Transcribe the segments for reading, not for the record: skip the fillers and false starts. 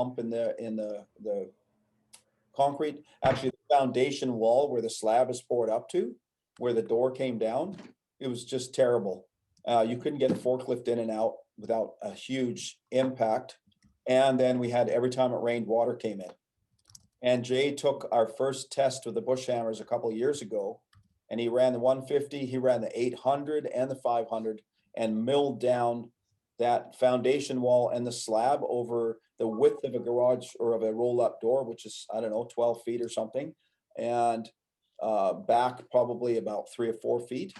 hump in the concrete. Actually, the foundation wall where the slab is poured up to, where the door came down, it was just terrible. You couldn't get a forklift in and out without a huge impact. And then we had, every time it rained, water came in. And Jay took our first test with the bush hammers a couple of years ago, and he ran the 150, he ran the 800 and the 500, and milled down that foundation wall and the slab over the width of a garage or of a roll-up door, which is, I don't know, 12 feet or something, and back probably about 3 or 4 feet.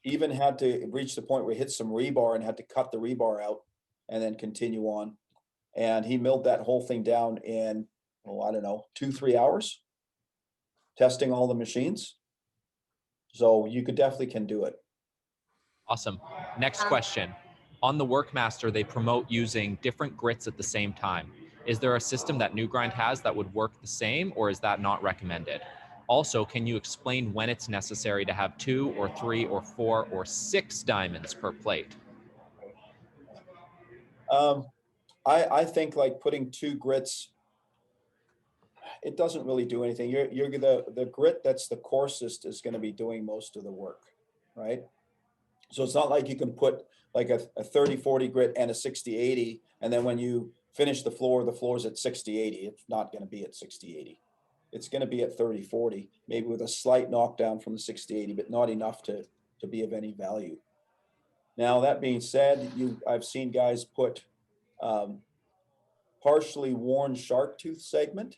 Even had to reach the point where he hit some rebar and had to cut the rebar out and then continue on. And he milled that whole thing down in, oh, I don't know, 2-3 hours, testing all the machines. So you could definitely can do it. Awesome. Next question. On the Workmaster, they promote using different grits at the same time. Is there a system that New Grind has that would work the same, or is that not recommended? Also, can you explain when it's necessary to have 2 or 3 or 4 or 6 diamonds per plate? I think like putting 2 grits, it doesn't really do anything. You're the grit that's the coarsest is going to be doing most of the work, right? So it's not like you can put like a 30-40 grit and a 60-80, and then when you finish the floor's at 60-80. It's not going to be at 60-80. It's going to be at 30-40, maybe with a slight knockdown from the 60-80, but not enough to be of any value. Now, that being said, I've seen guys put partially worn shark tooth segment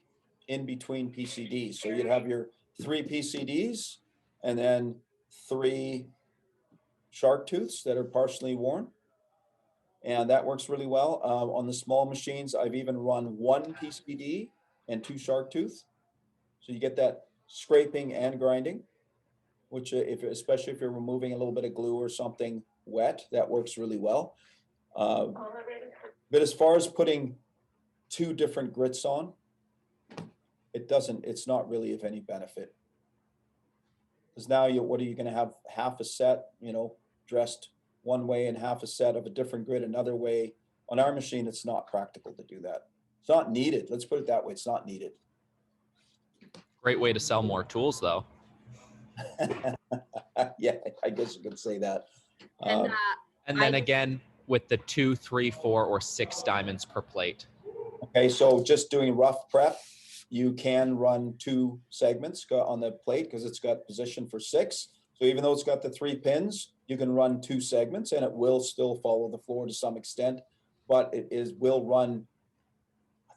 in between PCDs. So you'd have your 3 PCDs and then 3 shark tooths that are partially worn. And that works really well. On the small machines, I've even run 1 PCD and 2 shark tooth. So you get that scraping and grinding, which especially if you're removing a little bit of glue or something wet, that works really well. But as far as putting 2 different grits on, it's not really of any benefit. Because now what are you going to have half a set, dressed one way and half a set of a different grit another way? On our machine, it's not practical to do that. It's not needed. Let's put it that way. It's not needed. Great way to sell more tools, though. Yeah, I guess you could say that. And then again, with the 2, 3, 4, or 6 diamonds per plate. Okay, so just doing rough prep, you can run 2 segments on the plate because it's got position for 6. So even though it's got the 3 pins, you can run 2 segments and it will still follow the floor to some extent, but will run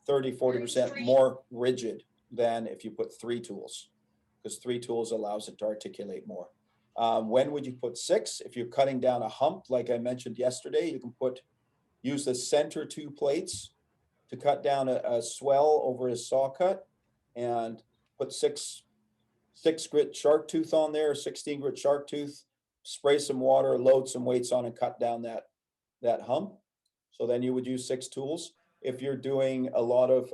30-40% more rigid than if you put 3 tools, because 3 tools allows it to articulate more. When would you put 6? If you're cutting down a hump, like I mentioned yesterday, you can use the center 2 plates to cut down a swell over a saw cut and put 6 grit shark tooth on there, 16 grit shark tooth, spray some water, load some weights on and cut down that hump. So then you would use 6 tools. If you're doing a lot of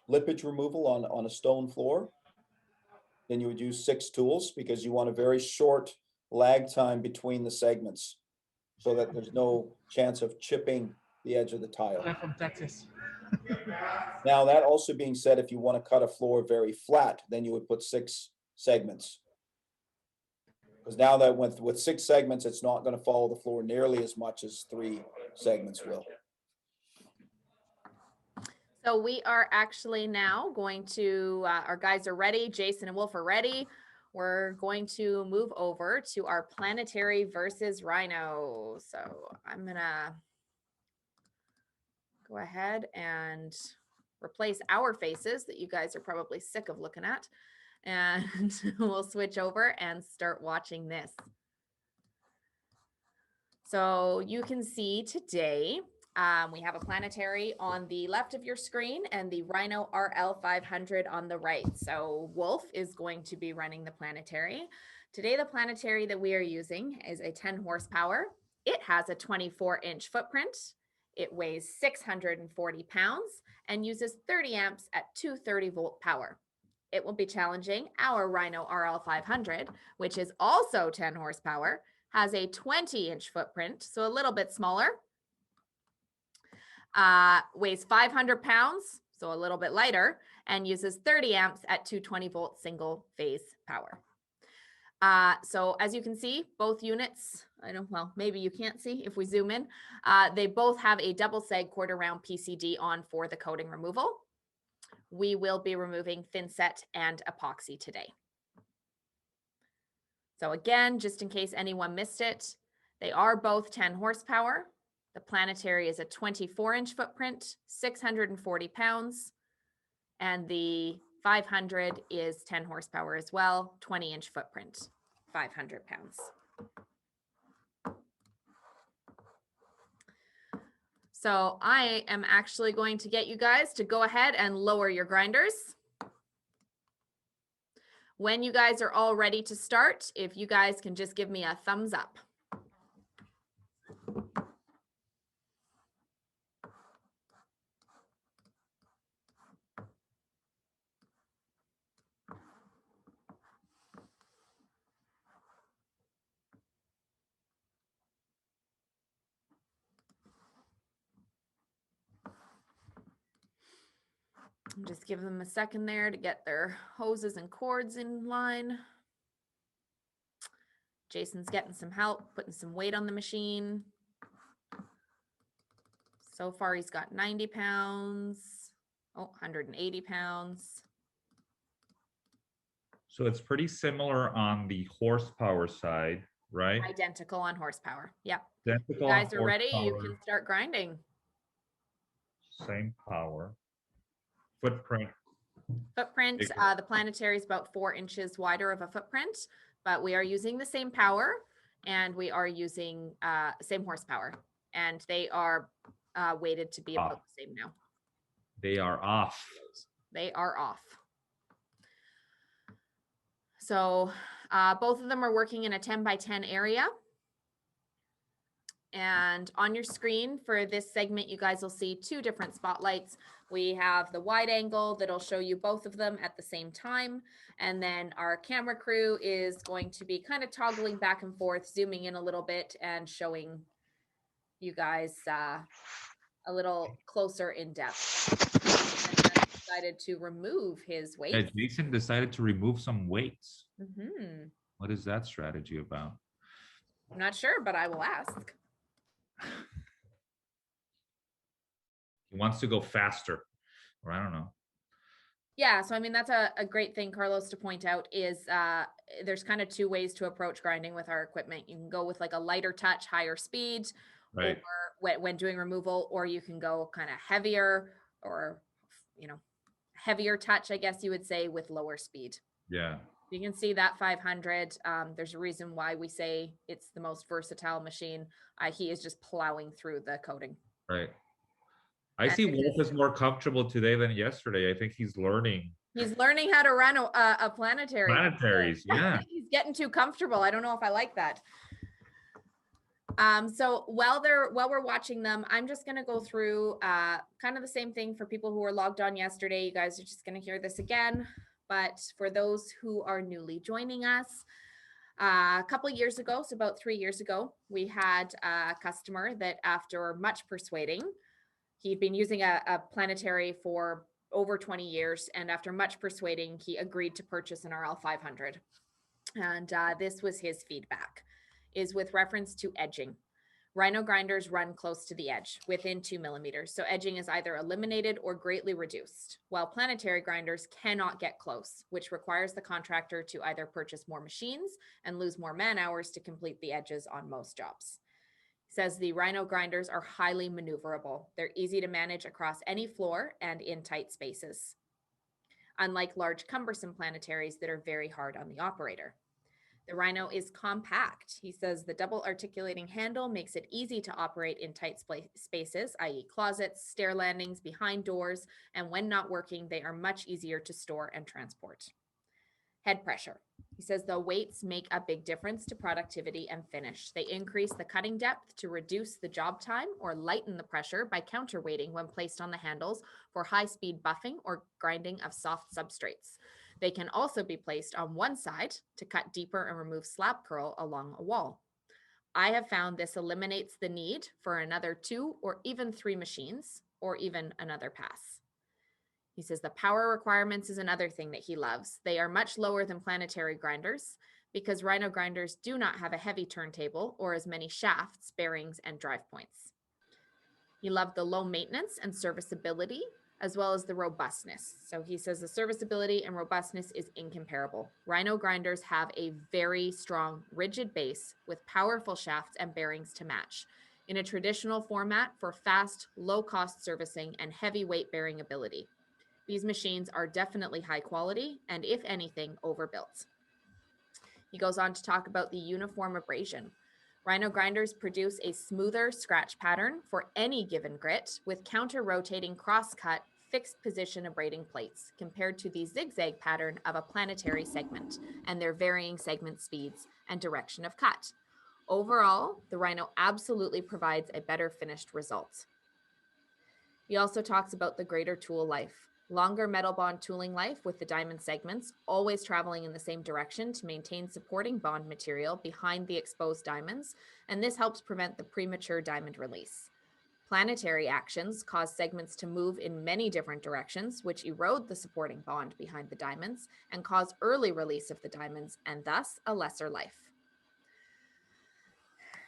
lippage removal on a stone floor, then you would use 6 tools because you want a very short lag time between the segments so that there's no chance of chipping the edge of the tile. I'm from Texas. Now, that also being said, if you want to cut a floor very flat, then you would put 6 segments. Because now that with 6 segments, it's not going to follow the floor nearly as much as 3 segments will. So we are actually now going to, our guys are ready. Jason and Wolf are ready. We're going to move over to our Planetary versus Rhino. So I'm going to go ahead and replace our faces that you guys are probably sick of looking at. And we'll switch over and start watching this. So you can see today, we have a Planetary on the left of your screen and the Rhino RL500 on the right. So Wolf is going to be running the Planetary. Today, the Planetary that we are using is a 10 horsepower. It has a 24-inch footprint. It weighs 640 pounds and uses 30 amps at 230-volt power. It will be challenging our Rhino RL500, which is also 10 horsepower, has a 20-inch footprint, so a little bit smaller. weighs 500 pounds, so a little bit lighter, and uses 30 amps at 220-volt single phase power. So as you can see, both units, well, maybe you can't see if we zoom in, they both have a double seg quarter round PCD on for the coating removal. We will be removing thin set and epoxy today. So again, just in case anyone missed it, they are both 10 horsepower. The Planetary is a 24-inch footprint, 640 pounds, and the 500 is 10 horsepower as well, 20-inch footprint, 500 pounds. So I am actually going to get you guys to go ahead and lower your grinders. When you guys are all ready to start, if you guys can just give me a thumbs up. Just give them a second there to get their hoses and cords in line. Jason's getting some help, putting some weight on the machine. So far, he's got 90 pounds. Oh, 180 pounds. So it's pretty similar on the horsepower side, right? Identical on horsepower. Yep. Identical You on guys are ready. You horsepower, can start grinding. same power. Footprint. Footprint, Bigger. the Planetary is about 4 inches wider of a footprint, but we are using the same power and we are using same horsepower, and they are weighted to be about the same now. They are off. They are off. So both of them are working in a 10 by 10 area. And on your screen for this segment, you guys will see 2 different spotlights. We have the wide angle that'll show you both of them at the same time. And then our camera crew is going to be kind of toggling back and forth, zooming in a little bit and showing you guys a little closer in depth. And decided to remove his weight. Yeah, Jason decided to remove some weights. Mm-hmm. What is that strategy about? I'm not sure, but I will ask. He wants to go faster, or I don't know. Yeah, so I mean, that's a great thing, Carlos, to point out is there's kind of 2 ways to approach grinding with our equipment. You can go with like a lighter touch, higher speed, Right. or when doing removal, or you can go kind of heavier or, heavier touch, I guess you would say, with lower speed. Yeah. You can see that 500. There's a reason why we say it's the most versatile machine. He is just plowing through the coating. Right. I And see it Wolf is- is more comfortable today than yesterday. I think he's learning. He's learning how to run a Planetary. Planetaries, yeah. He's getting too comfortable. I don't know if I like that. So while we're watching them, I'm just going to go through kind of the same thing for people who were logged on yesterday. You guys are just going to hear this again. But for those who are newly joining us, a couple of years ago, so about 3 years ago, we had a customer that after much persuading, he'd been using a Planetary for over 20 years. And after much persuading, he agreed to purchase an RL 500. And this was his feedback, is with reference to edging. Rhino grinders run close to the edge, within 2 millimeters. So edging is either eliminated or greatly reduced, while Planetary grinders cannot get close, which requires the contractor to either purchase more machines and lose more man hours to complete the edges on most jobs. Says the Rhino grinders are highly maneuverable. They're easy to manage across any floor and in tight spaces, unlike large cumbersome Planetaries that are very hard on the operator. The Rhino is compact. He says the double articulating handle makes it easy to operate in tight spaces, i.e. closets, stair landings, behind doors, and when not working, they are much easier to store and transport. Head pressure. He says the weights make a big difference to productivity and finish. They increase the cutting depth to reduce the job time or lighten the pressure by counterweighting when placed on the handles for high-speed buffing or grinding of soft substrates. They can also be placed on one side to cut deeper and remove slab curl along a wall. I have found this eliminates the need for another 2 or even 3 machines or even another pass. He says the power requirements is another thing that he loves. They are much lower than Planetary grinders because Rhino grinders do not have a heavy turntable or as many shafts, bearings, and drive points. He loved the low maintenance and serviceability as well as the robustness. So he says the serviceability and robustness is incomparable. Rhino grinders have a very strong, rigid base with powerful shafts and bearings to match in a traditional format for fast, low-cost servicing and heavy weight bearing ability. These machines are definitely high quality and, if anything, overbuilt. He goes on to talk about the uniform abrasion. Rhino grinders produce a smoother scratch pattern for any given grit with counter-rotating cross-cut fixed position abrading plates compared to the zigzag pattern of a Planetary segment and their varying segment speeds and direction of cut. Overall, the Rhino absolutely provides a better finished result. He also talks about the greater tool life. Longer metal bond tooling life with the diamond segments, always traveling in the same direction to maintain supporting bond material behind the exposed diamonds, and this helps prevent the premature diamond release. Planetary actions cause segments to move in many different directions, which erode the supporting bond behind the diamonds and cause early release of the diamonds and thus a lesser life.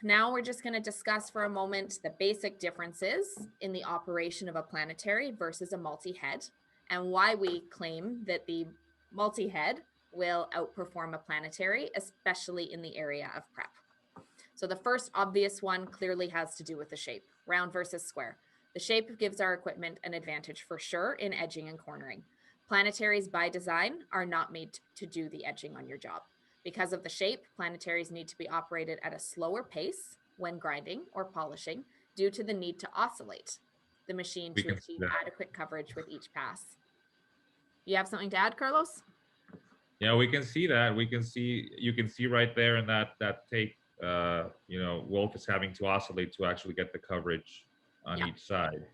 Now we're just going to discuss for a moment the basic differences in the operation of a Planetary versus a multi-head, and why we claim that the multi-head will outperform a Planetary, especially in the area of prep. So the first obvious one clearly has to do with the shape, round versus square. The shape gives our equipment an advantage for sure in edging and cornering. Planetaries by design are not made to do the edging on your job. Because of the shape, Planetaries need to be operated at a slower pace when grinding or polishing due to the need to oscillate the machine to achieve adequate coverage with each pass. You have something to add, Carlos? Yeah, we can see that. You can see right there in that take, Wolf is having to oscillate to actually get the coverage on each side.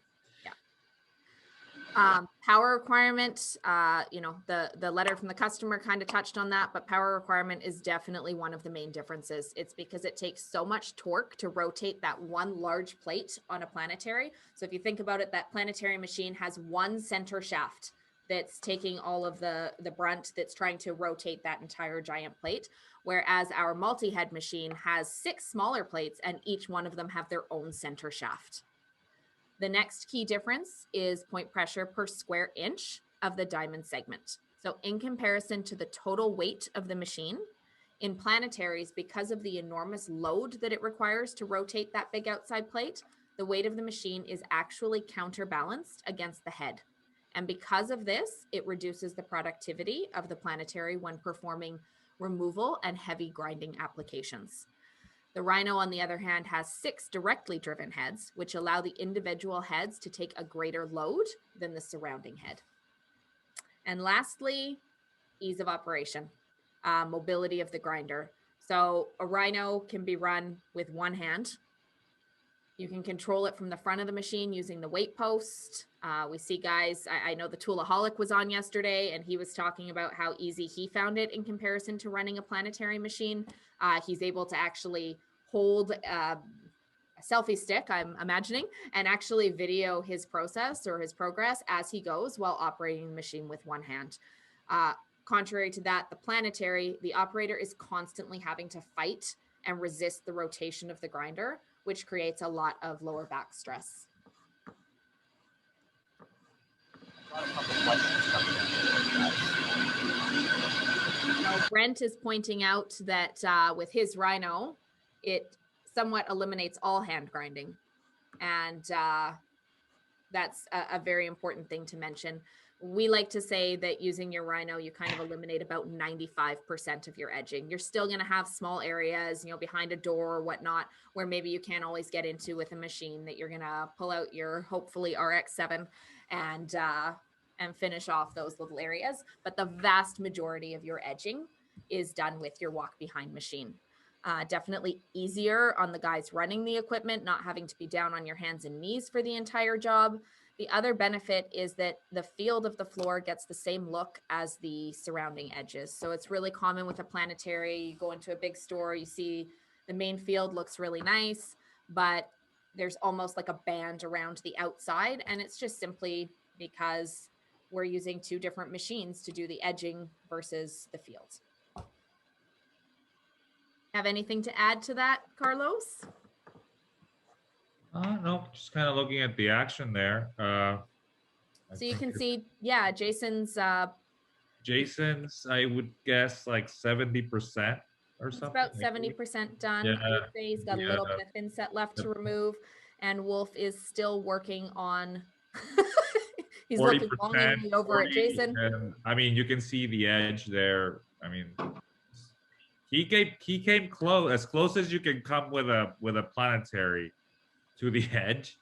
Power requirement, the letter from the customer kind of touched on that, but power requirement is definitely one of the main differences. It's because it takes so much torque to rotate that one large plate on a Planetary. So if you think about it, that Planetary machine has one center shaft that's taking all of the brunt that's trying to rotate that entire giant plate, whereas our multi-head machine has 6 smaller plates and each one of them have their own center shaft. The next key difference is point pressure per square inch of the diamond segment. So in comparison to the total weight of the machine, in Planetaries, because of the enormous load that it requires to rotate that big outside plate, the weight of the machine is actually counterbalanced against the head. And because of this, it reduces the productivity of the Planetary when performing removal and heavy grinding applications. The Rhino, on the other hand, has 6 directly driven heads, which allow the individual heads to take a greater load than the surrounding head. And lastly, ease of operation, mobility of the grinder. So a Rhino can be run with one hand. You can control it from the front of the machine using the weight post. We see guys, I know the Toolaholic was on yesterday, and he was talking about how easy he found it in comparison to running a Planetary machine. He's able to actually hold a selfie stick, I'm imagining, and actually video his process or his progress as he goes while operating the machine with one hand. Contrary to that, the Planetary, the operator is constantly having to fight and resist the rotation of the grinder, which creates a lot of lower back stress. Now, Brent is pointing out that with his Rhino, it somewhat eliminates all hand grinding. And that's a very important thing to mention. We like to say that using your Rhino, you kind of eliminate about 95% of your edging. You're still going to have small areas, behind a door or whatnot, where maybe you can't always get into with a machine that you're going to pull out your hopefully RX-7 and finish off those little areas. But the vast majority of your edging is done with your walk behind machine. Definitely easier on the guys running the equipment, not having to be down on your hands and knees for the entire job. The other benefit is that the field of the floor gets the same look as the surrounding edges. So it's really common with a Planetary. You go into a big store, you see the main field looks really nice, but there's almost like a band around the outside, and it's just simply because we're using two different machines to do the edging versus the field. Have anything to add to that, Carlos? No, just kind of looking at the action there. So you can see, yeah, Jason's Jason's, I would guess like 70% or it's something. about 70% done. Yeah, I would say he's got a little yeah. bit of thin set left to remove, and Wolf is still working on. He's looking 40%, longingly over at 40, Jason. and I mean, you can see the edge there. I mean, he came close as you can come with a planetary to the edge.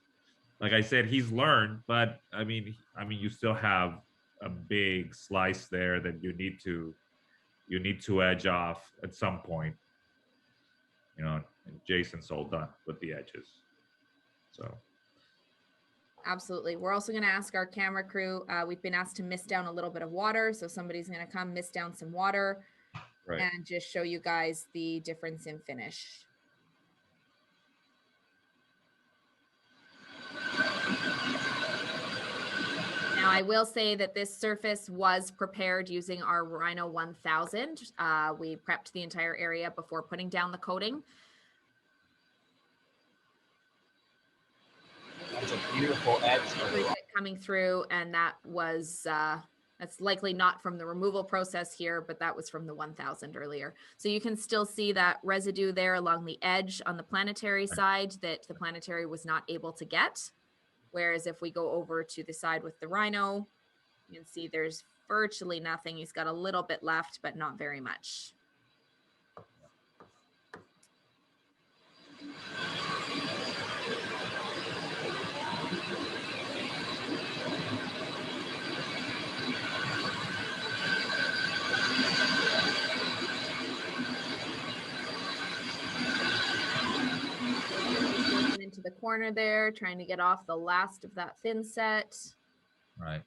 Like I said, he's learned, but I mean, you still have a big slice there that you need to edge off at some point. You know, and Jason's all done with the edges. So Absolutely. We're also going to ask our camera crew. We've been asked to mist down a little bit of water, so somebody's going to come mist down some water right. and just show you guys the difference in finish. Now, I will say that this surface was prepared using our Rhino 1000. We prepped the entire area before putting down the coating. That's a beautiful edge. Coming through, and that was that's likely not from the removal process here, but that was from the 1000 earlier. So you can still see that residue there along the edge on the Planetary side that the Planetary was not able to get. Whereas if we go over to the side with the Rhino, you can see there's virtually nothing. He's got a little bit left, but not very much. Into the corner there, trying to get off the last of that thin set. Right.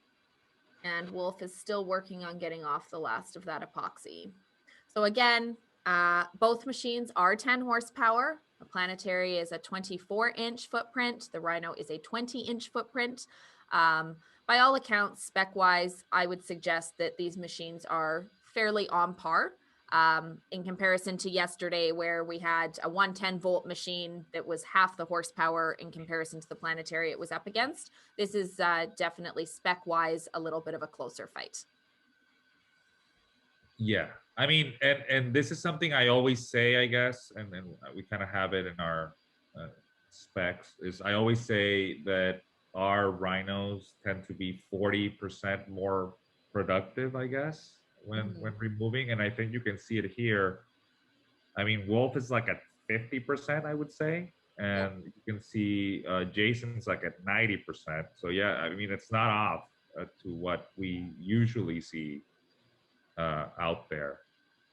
And Wolf is still working on getting off the last of that epoxy. So again, both machines are 10 horsepower. The Planetary is a 24-inch footprint. The Rhino is a 20-inch footprint. By all accounts, spec-wise, I would suggest that these machines are fairly on par. In comparison to yesterday, where we had a 110-volt machine that was half the horsepower in comparison to the Planetary it was up against. This is definitely spec-wise a little bit of a closer fight. Yeah, I mean, and this is something I always say, I guess, and we kind of have it in our specs. Is I always say that our Rhinos tend to be 40% more productive, I guess, when removing, and I think you can see it here. I mean, Wolf is like at 50%, I would say, and you can see Jason's like at 90%. So yeah, I mean, it's not off to what we usually see out there.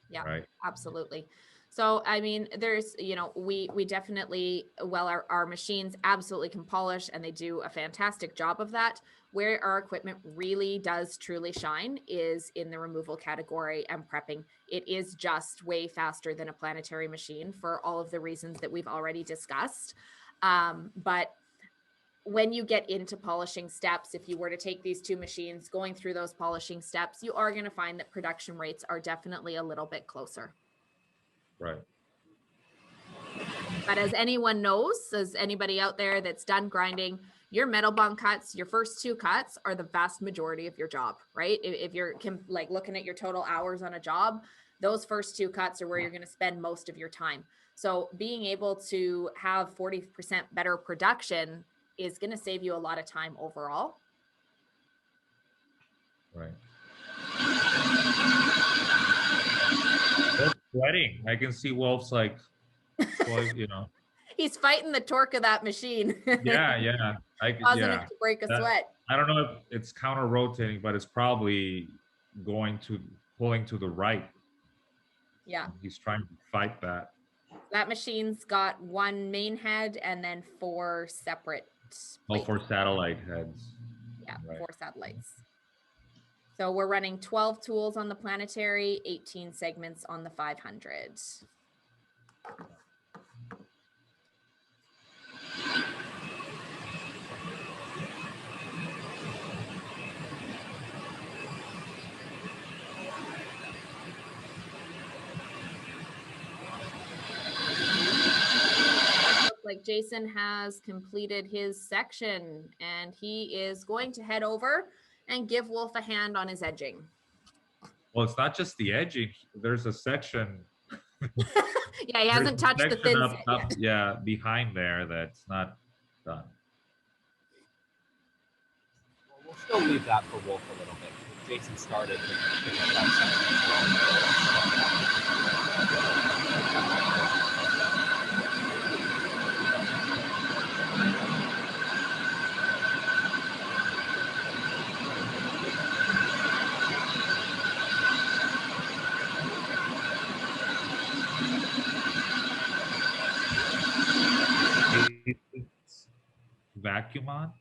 Yeah, right. Absolutely. So, I mean, there's, you know, we definitely, well, our machines absolutely can polish, and they do a fantastic job of that. Where our equipment really does truly shine is in the removal category and prepping. It is just way faster than a Planetary machine for all of the reasons that we've already discussed. But when you get into polishing steps, if you were to take these two machines, going through those polishing steps, you are going to find that production rates are definitely a little bit closer. Right. But as anyone knows, as anybody out there that's done grinding, your metal bond cuts, your first two cuts are the vast majority of your job, right? If you're like looking at your total hours on a job, those first two cuts are where you're going to spend most of your time. So being able to have 40% better production is going to save you a lot of time overall. Right. Wolf's sweating. I can see Wolf's like, you know. He's fighting the torque of that machine. Yeah. Causing him to break a sweat. I don't know if it's counter rotating, but it's probably pulling to the right. Yeah. He's trying to fight that. That machine's got one main head and then four separate plates. 4 satellite heads. Yeah, right. 4 satellites. So we're running 12 tools on the Planetary, 18 segments on the 500. Jason has completed his section and he is going to head over and give Wolf a hand on his edging. Well, it's not just the edging. There's a section. Yeah, he hasn't touched the thin set up, yet. yeah, behind there that's not done. Well, we'll still leave that for Wolf a little bit. Jason started with that section Vacuum on.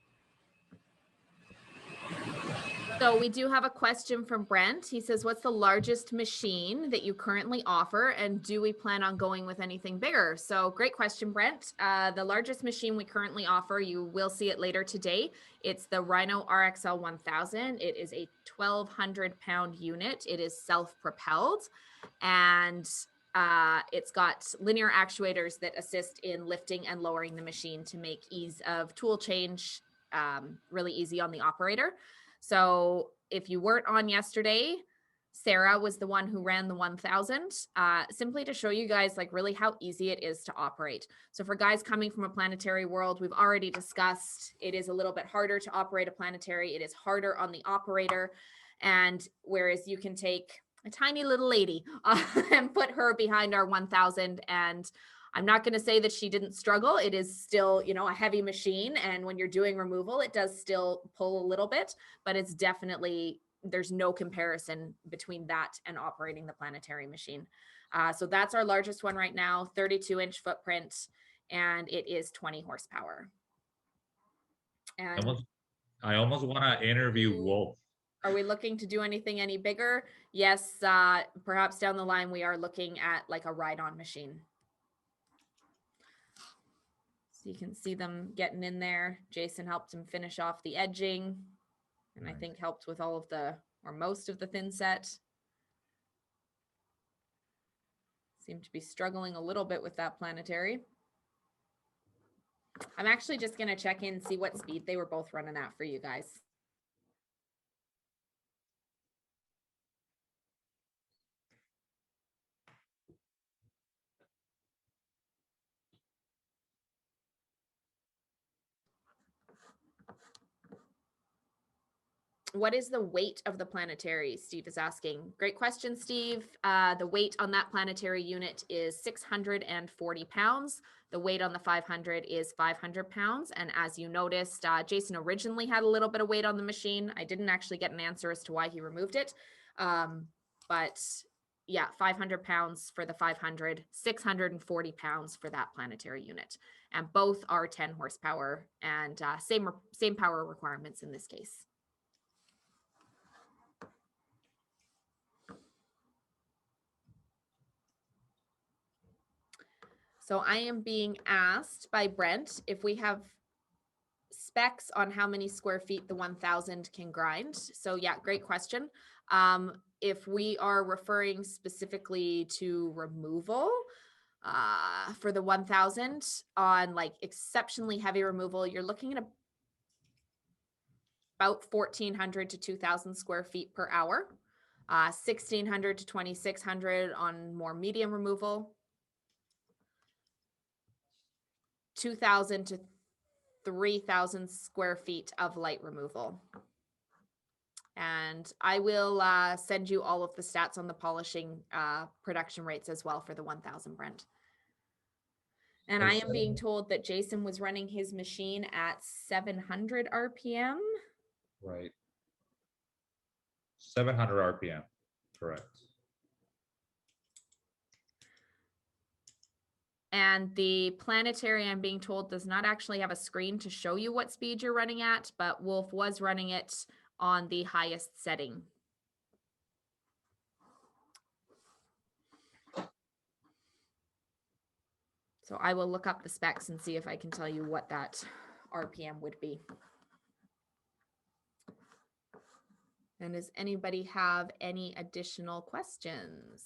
So we do have a question from Brent. He says, what's the largest machine that you currently offer? And do we plan on going with anything bigger? So great question, Brent. The largest machine we currently offer, you will see it later today. It's the Rhino RXL 1000. It is a 1,200 pound unit. It is self-propelled and it's got linear actuators that assist in lifting and lowering the machine to make ease of tool change really easy on the operator. So if you weren't on yesterday, Sarah was the one who ran the 1000, simply to show you guys like really how easy it is to operate. So for guys coming from a planetary world, we've already discussed it is a little bit harder to operate a planetary. It is harder on the operator. And whereas you can take a tiny little lady and put her behind our 1000, and I'm not going to say that she didn't struggle. It is still, you know, a heavy machine. And when you're doing removal, it does still pull a little bit, but it's definitely, there's no comparison between that and operating the planetary machine. So that's our largest one right now, 32-inch footprint, and it is 20 horsepower. And I almost want to interview Wolf. Are we looking to do anything any bigger? Yes, perhaps down the line, we are looking at like a ride-on machine. So you can see them getting in there. Jason helped him finish off the edging, and Nice. I think helped with all of the, or most of the thin set. Seemed to be struggling a little bit with that planetary. I'm actually just going to check in, see what speed they were both running at for you guys. What is the weight of the planetary? Steve is asking. Great question, Steve. The weight on that planetary unit is 640 pounds. The weight on the 500 is 500 pounds. And as you noticed, Jason originally had a little bit of weight on the machine. I didn't actually get an answer as to why he removed it. But yeah, 500 pounds for the 500, 640 pounds for that planetary unit. And both are 10 horsepower and same power requirements in this case. So I am being asked by Brent if we have specs on how many square feet the 1000 can grind. So yeah, great question. If we are referring specifically to removal for the 1000 on like exceptionally heavy removal, you're looking at about 1,400 to 2,000 square feet per hour, 1,600 to 2,600 on more medium removal, 2,000 to 3,000 square feet of light removal. And I will send you all of the stats on the polishing production rates as well for the 1000, Brent. And I am being told that Jason was running his machine at 700 RPM. Right. 700 RPM, correct. And the planetary, I'm being told, does not actually have a screen to show you what speed you're running at, but Wolf was running it on the highest setting. So I will look up the specs and see if I can tell you what that RPM would be. And does anybody have any additional questions?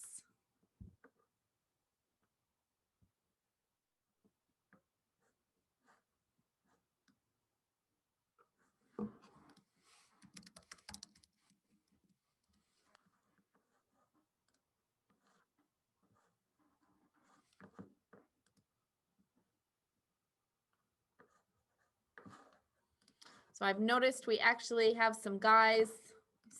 So I've noticed we actually have some guys.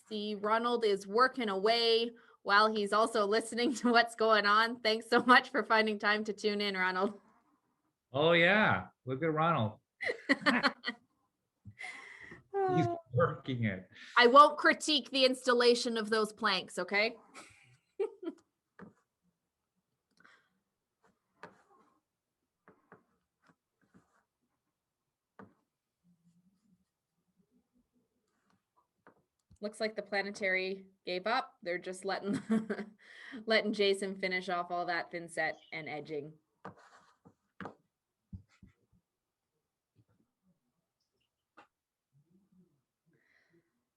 See, Ronald is working away while he's also listening to what's going on. Thanks so much for finding time to tune in, Ronald. Oh yeah, look at Ronald. He's working it. I won't critique the installation of those planks, okay? Looks like the Planetary gave up. They're just letting letting Jason finish off all that thin set and edging.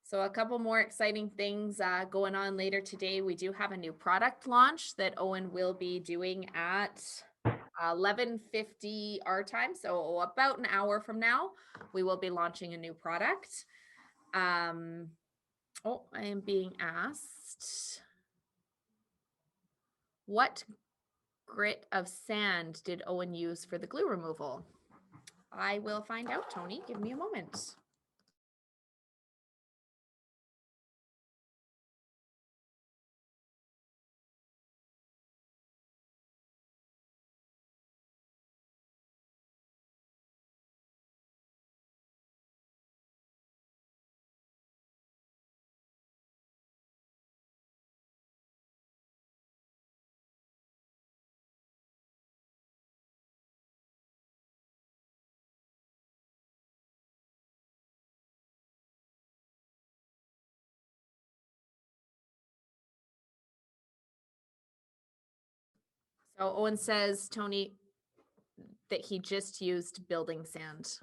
So a couple more exciting things going on later today. We do have a new product launch that Owen will be doing at 11:50 our time. So about an hour from now, we will be launching a new product. Oh, I am being asked, what grit of sand did Owen use for the glue removal? I will find out, Tony. Give me a moment. So Owen says, Tony, that he just used building sand.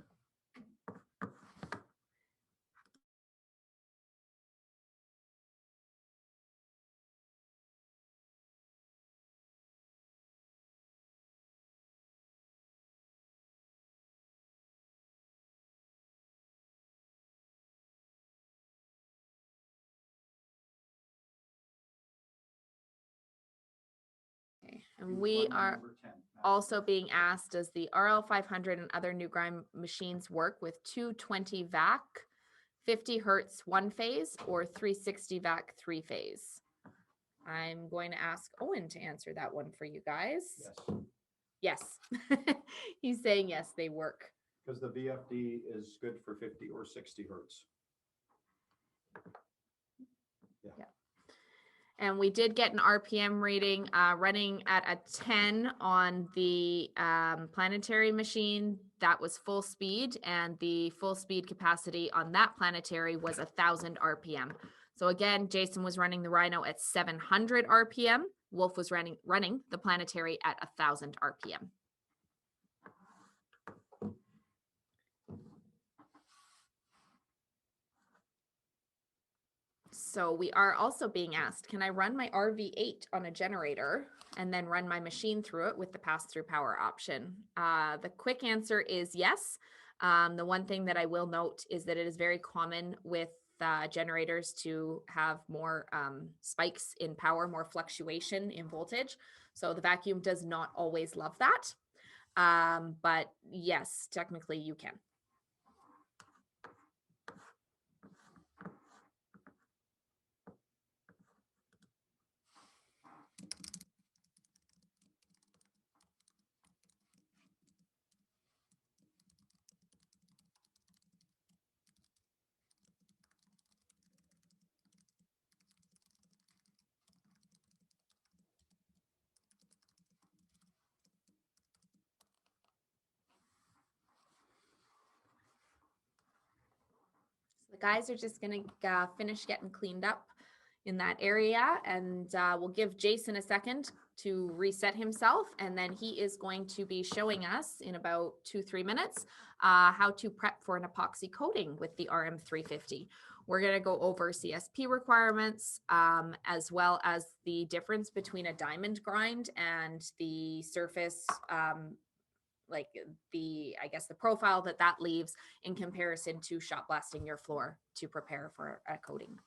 Okay. And we are also being asked, does the RL500 and other new grind machines work with 220 vac, 50 hertz one phase, or 360 vac three phase? I'm going to ask Owen to answer that one for you guys. Yes, Yes. He's saying yes, they work. because the VFD is good for 50 or 60 hertz. And we did get an RPM rating running at a 10 on the Planetary machine. That was full speed, and the full speed capacity on that Planetary was 1,000 RPM. So again, Jason was running the Rhino at 700 RPM. Wolf was running the Planetary at 1,000 RPM. So we are also being asked, can I run my RV8 on a generator and then run my machine through it with the pass-through power option? The quick answer is yes. The one thing that I will note is that it is very common with generators to have more spikes in power, more fluctuation in voltage. So the vacuum does not always love that. But yes, technically you can. The guys are just going to finish getting cleaned up in that area, and we'll give Jason a second to reset himself, and then he is going to be showing us in about 2-3 minutes how to prep for an epoxy coating with the RM350. We're going to go over CSP requirements as well as the difference between a diamond grind and the surface like I guess the profile that leaves in comparison to shot blasting your floor to prepare for a coating.